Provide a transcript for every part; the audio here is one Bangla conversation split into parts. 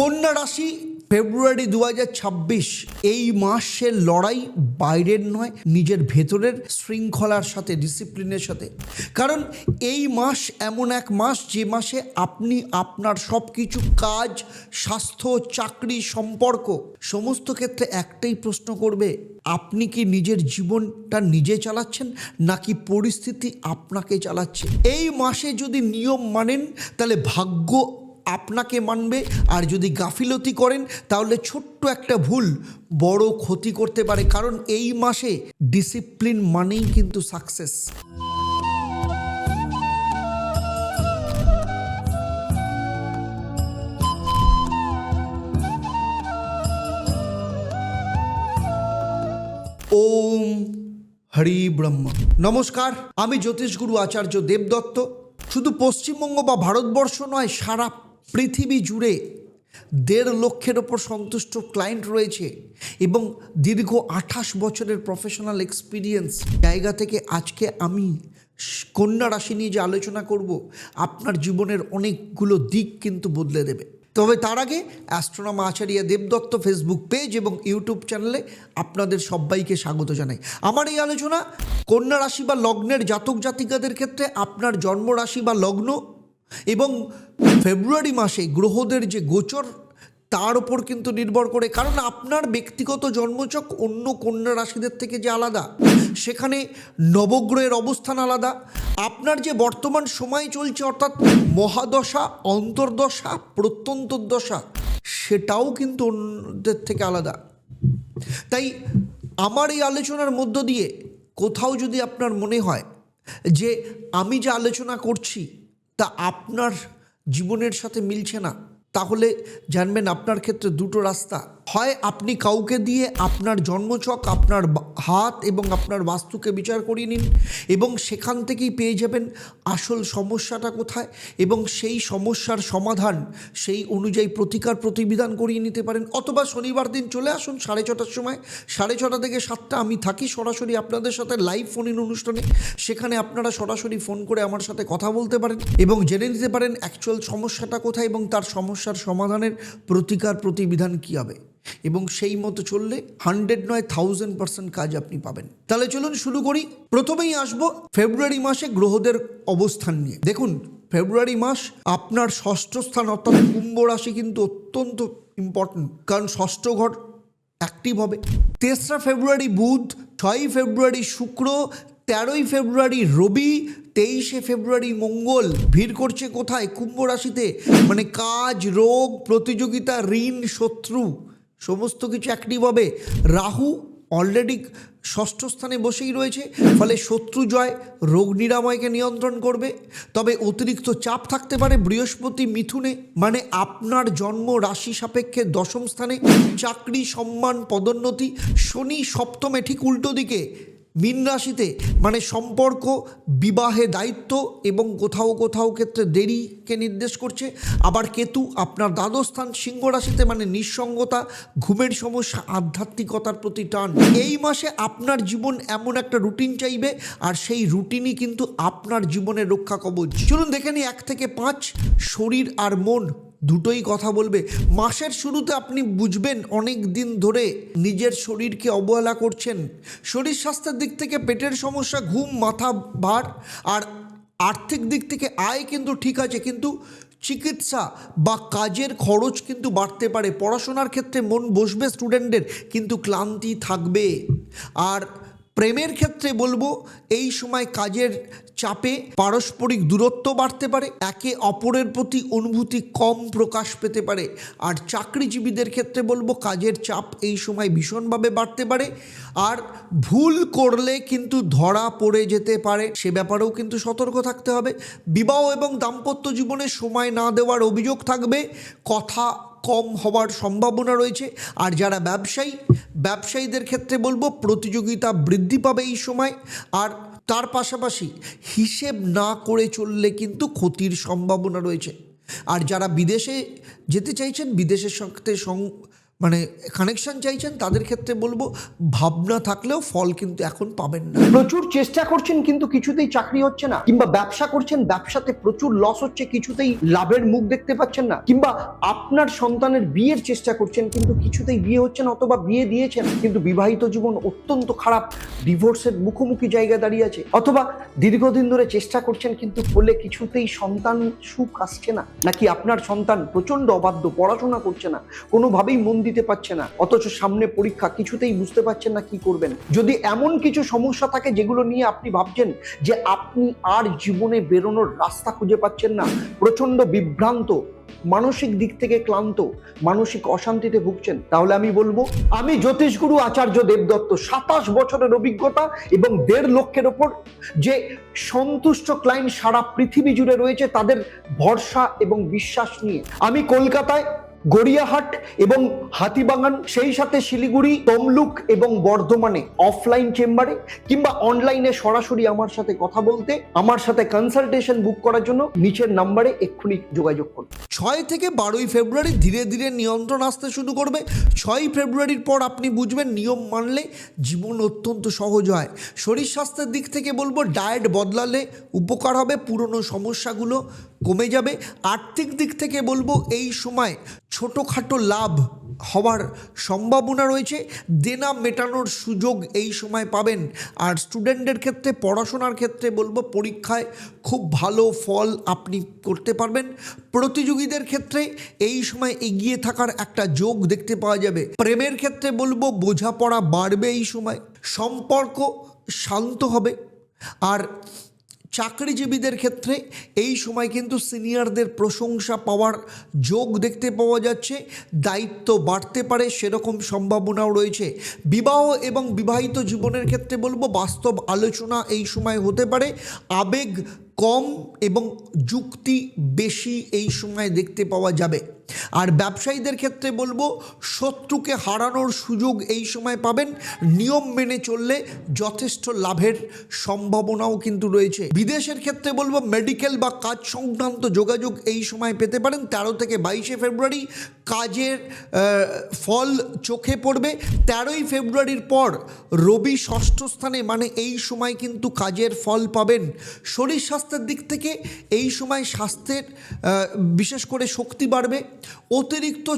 কন্যা রাশি ফেব্রুয়ারি 2026 এই মাসের লড়াই বাইরের নয়, নিজের ভেতরের শৃঙ্খলার সাথে, ডিসিপ্লিনের সাথে। কারণ এই মাস এমন এক মাস যে মাসে আপনি আপনার সব কিছু কাজ, স্বাস্থ্য, চাকরি, সম্পর্ক সমস্ত ক্ষেত্রে একটাই প্রশ্ন করবে, আপনি কি নিজের জীবনটা নিজে চালাচ্ছেন নাকি পরিস্থিতি আপনাকে চালাচ্ছে। এই মাসে যদি নিয়ম মানেন তাহলে ভাগ্য আপনাকে মানবে, আর যদি গাফিলতি করেন তাহলে ছোট্ট একটা ভুল বড় ক্ষতি করতে পারে। কারণ এই মাসে ডিসিপ্লিন মানেই কিন্তু সাকসেস। ওম হরি ব্রহ্মা। নমস্কার, আমি জ্যোতিষগুরু আচার্য দেবদত্ত। শুধু পশ্চিমবঙ্গ বা ভারতবর্ষ নয়, সারা পৃথিবী জুড়ে 1.5 লক্ষের ওপর সন্তুষ্ট ক্লায়েন্ট রয়েছে এবং দীর্ঘ 28 বছরের প্রফেশনাল এক্সপিরিয়েন্স জায়গা থেকে আজকে আমি কন্যা রাশি নিয়ে যে আলোচনা করব, আপনার জীবনের অনেকগুলো দিক কিন্তু বদলে দেবে। তবে তার আগে অ্যাস্ট্রোনমার আচার্য দেবদত্ত ফেসবুক পেজ এবং ইউটিউব চ্যানেলে আপনাদের সবাইকে স্বাগত জানাই। আমার এই আলোচনা কন্যা রাশি বা লগ্নের জাতক জাতিকাদের ক্ষেত্রে আপনার জন্ম রাশি বা লগ্ন এবং ফেব্রুয়ারি মাসে গ্রহদের যে গোচর তার উপর কিন্তু নির্ভর করে। কারণ আপনার ব্যক্তিগত জন্মচক অন্য কন্যা রাশিদের থেকে যে আলাদা, সেখানে নবগ্রহের অবস্থান আলাদা, আপনার যে বর্তমান সময় চলছে অর্থাৎ মহাদশা, অন্তর্দশা, প্রত্যন্তর্দশা সেটাও কিন্তু অন্যদের থেকে আলাদা। তাই আমার এই আলোচনার মধ্য দিয়ে কোথাও যদি আপনার মনে হয় যে আমি যে আলোচনা করছি তা আপনার জীবনের সাথে মিলছে না, তাহলে জানবেন আপনার ক্ষেত্রে দুটো রাস্তা। হয় আপনি কাউকে দিয়ে আপনার জন্মছক, আপনার হাত এবং আপনার বাস্তুকে বিচার করিয়ে নিন এবং সেখান থেকেই পেয়ে যাবেন আসল সমস্যাটা কোথায় এবং সেই সমস্যার সমাধান সেই অনুযায়ী প্রতিকার প্রতিবিধান করিয়ে নিতে পারেন। অথবা শনিবার দিন চলে আসুন 6:30টার সময়, 6:30 থেকে 7টা আমি থাকি সরাসরি আপনাদের সাথে লাইভ ফোন ইন অনুষ্ঠানে। সেখানে আপনারা সরাসরি ফোন করে আমার সাথে কথা বলতে পারেন এবং জেনে নিতে পারেন অ্যাকচুয়াল সমস্যাটা কোথায় এবং তার সমস্যার সমাধানের প্রতিকার প্রতিবিধান কী হবে, এবং সেই মতো চললে 100 নয় 1000% কাজ আপনি পাবেন। তাহলে চলুন শুরু করি। প্রথমেই আসবো ফেব্রুয়ারি মাসে গ্রহদের অবস্থান নিয়ে। দেখুন, ফেব্রুয়ারি মাস আপনার ষষ্ঠ স্থান অর্থাৎ কুম্ভ রাশি কিন্তু অত্যন্ত ইম্পর্টেন্ট, কারণ ষষ্ঠ ঘর অ্যাক্টিভ হবে। 3রা ফেব্রুয়ারি বুধ, 6ই ফেব্রুয়ারি শুক্র, 13ই ফেব্রুয়ারি রবি, 23শে ফেব্রুয়ারি মঙ্গল ভিড় করছে কোথায়? কুম্ভ রাশিতে। মানে কাজ, রোগ, প্রতিযোগিতা, ঋণ, শত্রু সমস্ত কিছু অ্যাক্টিভ হবে। রাহু অলরেডি ষষ্ঠ স্থানে বসেই রয়েছে, ফলে শত্রু জয়, রোগ নিরাময়কে নিয়ন্ত্রণ করবে। তবে অতিরিক্ত চাপ থাকতে পারে। বৃহস্পতি মিথুনে, মানে আপনার জন্ম রাশি সাপেক্ষে 10ম স্থানে, চাকরি, সম্মান, পদোন্নতি। শনি সপ্তমে ঠিক উল্টো দিকে মীন রাশিতে, মানে সম্পর্ক, বিবাহে দায়িত্ব এবং কোথাও কোথাও ক্ষেত্রে দেরিকে নির্দেশ করছে। আবার কেতু আপনার দ্বাদশ স্থান সিংহ রাশিতে, মানে নিঃসঙ্গতা, ঘুমের সমস্যা, আধ্যাত্মিকতার প্রতি টান। এই মাসে আপনার জীবন এমন একটা রুটিন চাইবে, আর সেই রুটিনই কিন্তু আপনার জীবনের রক্ষা কবচ। চলুন দেখে নিই 1 থেকে 5 শরীর আর মন দুটোই কথা বলবে। মাসের শুরুতে আপনি বুঝবেন অনেক দিন ধরে নিজের শরীরকে অবহেলা করছেন। শরীর স্বাস্থ্যের দিক থেকে পেটের সমস্যা, ঘুম, মাথা ভার, আর আর্থিক দিক থেকে আয় কিন্তু ঠিক আছে, কিন্তু চিকিৎসা বা কাজের খরচ কিন্তু বাড়তে পারে। পড়াশোনার ক্ষেত্রে মন বসবে স্টুডেন্টদের, কিন্তু ক্লান্তি থাকবে। আর প্রেমের ক্ষেত্রে বলবো এই সময় কাজের চাপে পারস্পরিক দূরত্ব বাড়তে পারে, একে অপরের প্রতি অনুভূতি কম প্রকাশ পেতে পারে। আর চাকরিজীবীদের ক্ষেত্রে বলবো কাজের চাপ এই সময় ভীষণভাবে বাড়তে পারে, আর ভুল করলে কিন্তু ধরা পড়ে যেতে পারে, সে ব্যাপারেও কিন্তু সতর্ক থাকতে হবে। বিবাহ এবং দাম্পত্য জীবনে সময় না দেওয়ার অভিযোগ থাকবে, কথা কম হওয়ার সম্ভাবনা রয়েছে। আর যারা ব্যবসায়ীদের ক্ষেত্রে বলবো প্রতিযোগিতা বৃদ্ধি পাবে এই সময়। আর তার পাশাপাশি হিসেব না করে চললে কিন্তু ক্ষতির সম্ভাবনা রয়েছে। আর যারা বিদেশে যেতে চাইছেন, বিদেশের সাথে মানে কানেকশন চাইছেন তাদের ক্ষেত্রে বলবো ভাবনা থাকলেও ফল কিন্তু এখন পাবেন না। প্রচুর চেষ্টা করছেন কিন্তু কিছুতেই চাকরি হচ্ছে না, কিংবা ব্যবসা করছেন, ব্যবসাতে প্রচুর লস হচ্ছে, কিছুতেই লাভের মুখ দেখতে পাচ্ছেন না, কিংবা আপনার সন্তানের বিয়ের চেষ্টা করছেন কিন্তু কিছুতেই বিয়ে হচ্ছে না, অথবা বিয়ে দিয়েছেন কিন্তু বিবাহিত জীবন অত্যন্ত খারাপ, ডিভোর্সের মুখোমুখি জায়গায় দাঁড়িয়ে আছে, অথবা দীর্ঘদিন ধরে চেষ্টা করছেন কিন্তু ফলে কিছুতেই সন্তান সুখ আসছে না, নাকি আপনার সন্তান প্রচন্ড অবাধ্য, পড়াশোনা করছে না, কোনোভাবেই মন দিতে পারছে না, অথচ সামনে পরীক্ষা, কিছুতেই বুঝতে পারছেন না কি করবেন। যদি এমন কিছু সমস্যা থাকে যেগুলো নিয়ে আপনি ভাবছেন যে আপনি আর জীবনে বেরোনোর রাস্তা খুঁজে পাচ্ছেন না, প্রচন্ড বিভ্রান্ত, মানসিক দিক থেকে ক্লান্ত, মানসিক অশান্তিতে ভুগছেন, তাহলে আমি বলবো আমি জ্যোতিষগুরু আচার্য দেবদত্ত, 27 বছরের অভিজ্ঞতা এবং 1.5 লক্ষের ওপর যে সন্তুষ্ট ক্লায়েন্ট সারা পৃথিবী জুড়ে রয়েছে তাদের ভরসা এবং বিশ্বাস নিয়ে আমি কলকাতায় গড়িয়াহাট এবং হাতিবাগান, সেই সাথে শিলিগুড়ি, তমলুক এবং বর্ধমানে অফলাইন চেম্বারে কিংবা অনলাইনে সরাসরি আমার সাথে কথা বলতে, আমার সাথে কনসালটেশন বুক করার জন্য নিচের নাম্বারে এক্ষুনি যোগাযোগ করুন। 6 থেকে 12 ফেব্রুয়ারি ধীরে ধীরে নিয়ন্ত্রণ আসতে শুরু করবে। 6 ফেব্রুয়ারির পর আপনি বুঝবেন নিয়ম মানলে জীবন অত্যন্ত সহজ হয়। শরীর স্বাস্থ্যের দিক থেকে বলবো ডায়েট বদলালে উপকার হবে, পুরনো সমস্যাগুলো কমে যাবে। আর্থিক দিক থেকে বলবো এই সময় ছোটোখাটো লাভ হওয়ার সম্ভাবনা রয়েছে, দেনা মেটানোর সুযোগ এই সময় পাবেন। আর স্টুডেন্টদের ক্ষেত্রে, পড়াশোনার ক্ষেত্রে বলবো পরীক্ষায় খুব ভালো ফল আপনি করতে পারবেন। প্রতিযোগীদের ক্ষেত্রে এই সময় এগিয়ে থাকার একটা যোগ দেখতে পাওয়া যাবে। প্রেমের ক্ষেত্রে বলবো বোঝাপড়া বাড়বে এই সময়, সম্পর্ক শান্ত হবে। আর চাকরিজীবীদের ক্ষেত্রে এই সময় কিন্তু সিনিয়রদের প্রশংসা পাওয়ার যোগ দেখতে পাওয়া যাচ্ছে, দায়িত্ব বাড়তে পারে সেরকম সম্ভাবনাও রয়েছে। বিবাহ এবং বিবাহিত জীবনের ক্ষেত্রে বলবো বাস্তব আলোচনা এই সময় হতে পারে, আবেগ কম এবং যুক্তি বেশি এই সময় দেখতে পাওয়া যাবে। আর ব্যবসায়ীদের ক্ষেত্রে বলবো শত্রুকে হারানোর সুযোগ এই সময় পাবেন, নিয়ম মেনে চললে যথেষ্ট লাভের সম্ভাবনাও কিন্তু রয়েছে। বিদেশের ক্ষেত্রে বলবো মেডিকেল বা কাজ সংক্রান্ত যোগাযোগ এই সময় পেতে পারেন। 13 থেকে 22 ফেব্রুয়ারি কাজের ফল চোখে পড়বে। 13 ফেব্রুয়ারির পর রবি 6ষ্ঠ স্থানে, মানে এই সময় কিন্তু কাজের ফল পাবেন। শরীর স্বাস্থ্যের দিক থেকে এই সময় স্বাস্থ্যের বিশেষ করে শক্তি বাড়বে। অতিরিক্ত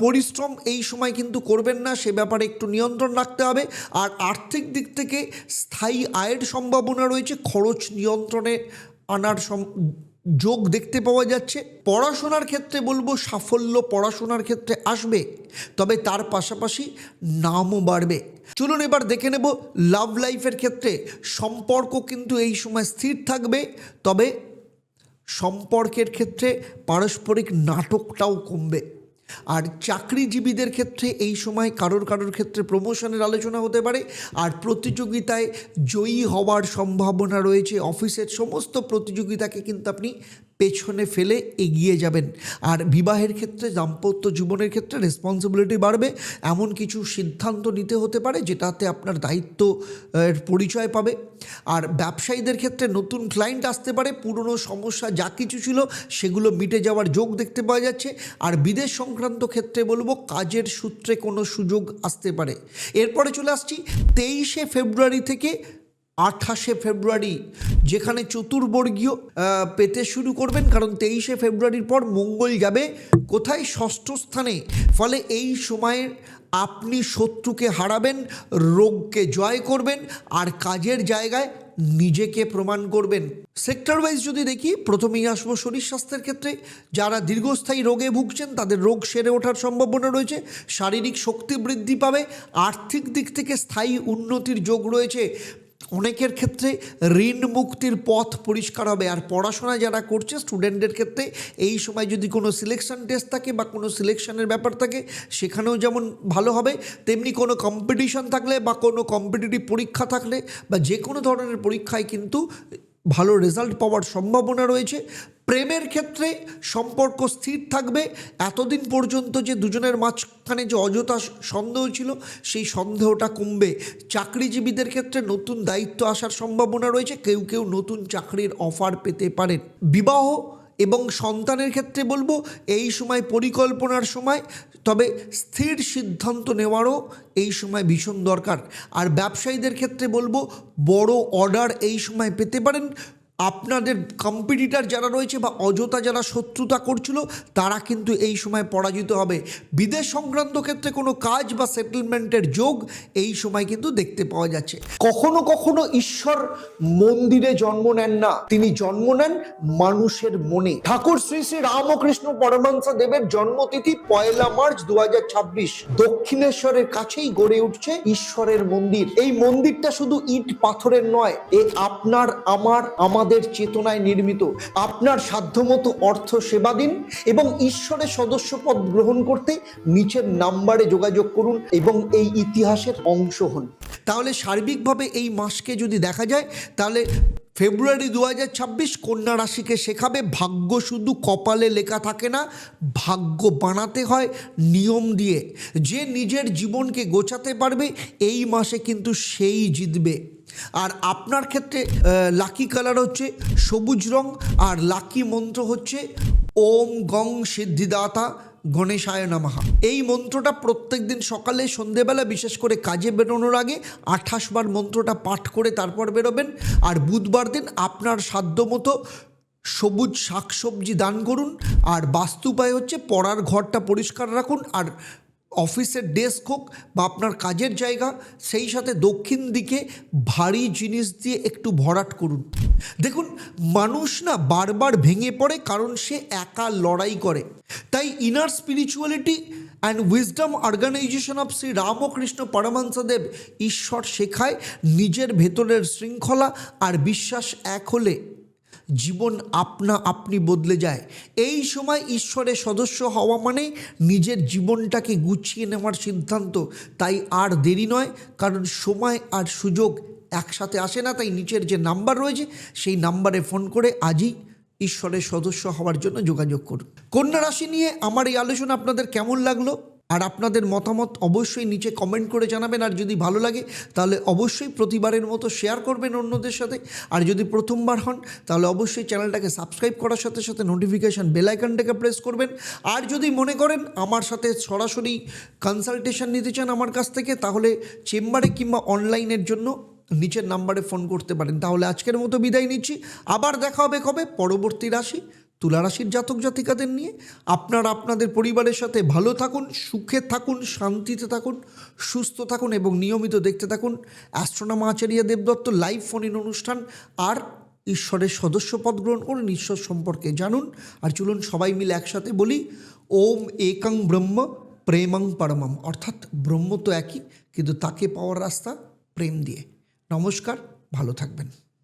পরিশ্রম এই সময় কিন্তু করবেন না, সে ব্যাপারে একটু নিয়ন্ত্রণ রাখতে হবে। আর আর্থিক দিক থেকে স্থায়ী আয়ের সম্ভাবনা রয়েছে, খরচ নিয়ন্ত্রণে আনার যোগ দেখতে পাওয়া যাচ্ছে। পড়াশোনার ক্ষেত্রে বলবো সাফল্য পড়াশোনার ক্ষেত্রে আসবে, তবে তার পাশাপাশি নামও বাড়বে। চলুন এবার দেখে নেব লাভ লাইফের ক্ষেত্রে। সম্পর্ক কিন্তু এই সময় স্থির থাকবে, তবে সম্পর্কের ক্ষেত্রে পারস্পরিক নাটকটাও কমবে। আর চাকরিজীবীদের ক্ষেত্রে এই সময় কারোর ক্ষেত্রে প্রমোশনের আলোচনা হতে পারে, আর প্রতিযোগিতায় জয়ী হওয়ার সম্ভাবনা রয়েছে। অফিসের সমস্ত প্রতিযোগিতাকে কিন্তু আপনি পেছনে ফেলে এগিয়ে যাবেন। আর বিবাহের ক্ষেত্রে, দাম্পত্য জীবনের ক্ষেত্রে রেসপন্সিবিলিটি বাড়বে, এমন কিছু সিদ্ধান্ত নিতে হতে পারে যেটাতে আপনার দায়িত্ব পরিচয় পাবে। আর ব্যবসায়ীদের ক্ষেত্রে নতুন ক্লায়েন্ট আসতে পারে, পুরনো সমস্যা যা কিছু ছিল সেগুলো মিটে যাওয়ার যোগ দেখতে পাওয়া যাচ্ছে। আর বিদেশ সংক্রান্ত ক্ষেত্রে বলবো কাজের সূত্রে কোনো সুযোগ আসতে পারে। এরপরে চলে আসছি 23 ফেব্রুয়ারি থেকে 28 ফেব্রুয়ারি, যেখানে চতুর্বর্গীয় পেতে শুরু করবেন, কারণ 23 ফেব্রুয়ারির পর মঙ্গল যাবে কোথায়? 6ষ্ঠ স্থানে। ফলে এই সময়ের আপনি শত্রুকে হারাবেন, রোগকে জয় করবেন, আর কাজের জায়গায় নিজেকে প্রমাণ করবেন। সেক্টর ওয়াইজ যদি দেখি, প্রথমেই আসবো শরীর স্বাস্থ্যের ক্ষেত্রে। যারা দীর্ঘস্থায়ী রোগে ভুগছেন তাদের রোগ সেরে ওঠার সম্ভাবনা রয়েছে, শারীরিক শক্তি বৃদ্ধি পাবে, আর্থিক দিক থেকে স্থায়ী উন্নতির যোগ রয়েছে। অনেকের ক্ষেত্রে ঋণ মুক্তির পথ পরিষ্কার হবে। আর পড়াশোনা যারা করছে স্টুডেন্টদের ক্ষেত্রে এই সময় যদি কোনো সিলেকশন টেস্ট থাকে বা কোনো সিলেকশনের ব্যাপার থাকে সেখানেও যেমন ভালো হবে, তেমনি কোনো কম্পিটিশন থাকলে বা কোনো কম্পিটিটিভ পরীক্ষা থাকলে বা যে কোনো ধরনের পরীক্ষায় কিন্তু ভালো রেজাল্ট পাওয়ার সম্ভাবনা রয়েছে। প্রেমের ক্ষেত্রে সম্পর্ক স্থির থাকবে, এতদিন পর্যন্ত যে দুজনের মাঝখানে যে অযথা সন্দেহ ছিল সেই সন্দেহটা কমবে। চাকরিজীবীদের ক্ষেত্রে নতুন দায়িত্ব আসার সম্ভাবনা রয়েছে, কেউ নতুন চাকরির অফার পেতে পারেন। বিবাহ এবং সন্তানের ক্ষেত্রে বলবো এই সময় পরিকল্পনার সময়, তবে স্থির সিদ্ধান্ত নেওয়ারও এই সময় ভীষণ দরকার। আর ব্যবসায়ীদের ক্ষেত্রে বলবো বড় অর্ডার এই সময় পেতে পারেন। আপনাদের কম্পিটিটার যারা রয়েছে বা অযথা যারা শত্রুতা করছিল তারা কিন্তু এই সময় পরাজিত হবে। বিদেশ সংক্রান্ত ক্ষেত্রে কোনো কাজ বা সেটেলমেন্টের যোগ এই সময় কিন্তু দেখতে পাওয়া যাচ্ছে। কখনো কখনো ঈশ্বর মন্দিরে জন্ম নেন না, তিনি জন্ম নেন মানুষের মনে। ঠাকুর শ্রী শ্রী রামকৃষ্ণ পরমহংস দেবের জন্মতিথি 1 মার্চ 2026। দক্ষিণেশ্বরের কাছেই গড়ে উঠছে ঈশ্বরের মন্দির। এই মন্দিরটা শুধু ইট পাথরের নয়, এ আপনার আমাদের চেতনায় নির্মিত। আপনার সাধ্যমতো অর্থ সেবা দিন এবং ঈশ্বরের সদস্যপদ গ্রহণ করতে নিচের নাম্বারে যোগাযোগ করুন এবং এই ইতিহাসের অংশ হন। তাহলে সার্বিকভাবে এই মাসকে যদি দেখা যায় তাহলে ফেব্রুয়ারি 2026 কন্যা রাশিকে শেখাবে ভাগ্য শুধু কপালে লেখা থাকে না, ভাগ্য বানাতে হয় নিয়ম দিয়ে। যে নিজের জীবনকে গোছাতে পারবে এই মাসে কিন্তু সেই জিতবে। আর আপনার ক্ষেত্রে লাকি কালার হচ্ছে সবুজ রং, আর লাকি মন্ত্র হচ্ছে ওম গং সিদ্ধিদাতা গণেশায় নমঃ। এই মন্ত্রটা প্রত্যেক দিন সকালে সন্ধেবেলা, বিশেষ করে কাজে বেরোনোর আগে 28 বার মন্ত্রটা পাঠ করে তারপর বেরোবেন। আর বুধবার দিন আপনার সাধ্যমতো সবুজ শাকসবজি দান করুন। আর বাস্তু উপায় হচ্ছে পড়ার ঘরটা পরিষ্কার রাখুন, আর অফিসের ডেস্ক হোক বা আপনার কাজের জায়গা, সেই সাথে দক্ষিণ দিকে ভারী জিনিস দিয়ে একটু ভরাট করুন। দেখুন, মানুষ না বারবার ভেঙে পড়ে কারণ সে একা লড়াই করে। তাই inner spirituality and wisdom organization of Shri Ramakrishna Paramahansadev ঈশ্বর শেখায় নিজের ভেতরের শৃঙ্খলা আর বিশ্বাস এক হলে জীবন আপনি বদলে যায়। এই সময় ঈশ্বরের সদস্য হওয়া মানে নিজের জীবনটাকে গুছিয়ে নেওয়ার সিদ্ধান্ত। তাই আর দেরি নয়, কারণ সময় আর সুযোগ একসাথে আসে না। তাই নিচের যে নাম্বার রয়েছে সেই নাম্বারে ফোন করে আজই ঈশ্বরের সদস্য হওয়ার জন্য যোগাযোগ করুন। কন্যা রাশি নিয়ে আমার এই আলোচনা আপনাদের কেমন লাগলো আর আপনাদের মতামত অবশ্যই নিচে কমেন্ট করে জানাবেন। আর যদি ভালো লাগে তাহলে অবশ্যই প্রতিবারের মতো শেয়ার করবেন অন্যদের সাথে। আর যদি প্রথমবার হন তাহলে অবশ্যই চ্যানেলটাকে সাবস্ক্রাইব করার সাথে সাথে নোটিফিকেশান বেল আইকনটাকে প্রেস করবেন। আর যদি মনে করেন আমার সাথে সরাসরি কনসালটেশন নিতে চান আমার কাছ থেকে, তাহলে চেম্বারে কিংবা অনলাইনের জন্য নিচের নাম্বারে ফোন করতে পারেন। তাহলে আজকের মতো বিদায় নিচ্ছি। আবার দেখা হবে কবে? পরবর্তী রাশি তুলা রাশির জাতক জাতিকাদের নিয়ে। আপনারা আপনাদের পরিবারের সাথে ভালো থাকুন, সুখে থাকুন, শান্তিতে থাকুন, সুস্থ থাকুন এবং নিয়মিত দেখতে থাকুন astronomer Acharya Debdutta live phone in অনুষ্ঠান। আর ঈশ্বরের সদস্যপদ গ্রহণ করুন, ঈশ্বর সম্পর্কে জানুন। আর চলুন সবাই মিলে একসাথে বলি ওম একং ব্রহ্ম প্রেমং পরমম। অর্থাৎ ব্রহ্ম তো একই, কিন্তু তাকে পাওয়ার রাস্তা প্রেম দিয়ে। নমস্কার, ভালো থাকবেন।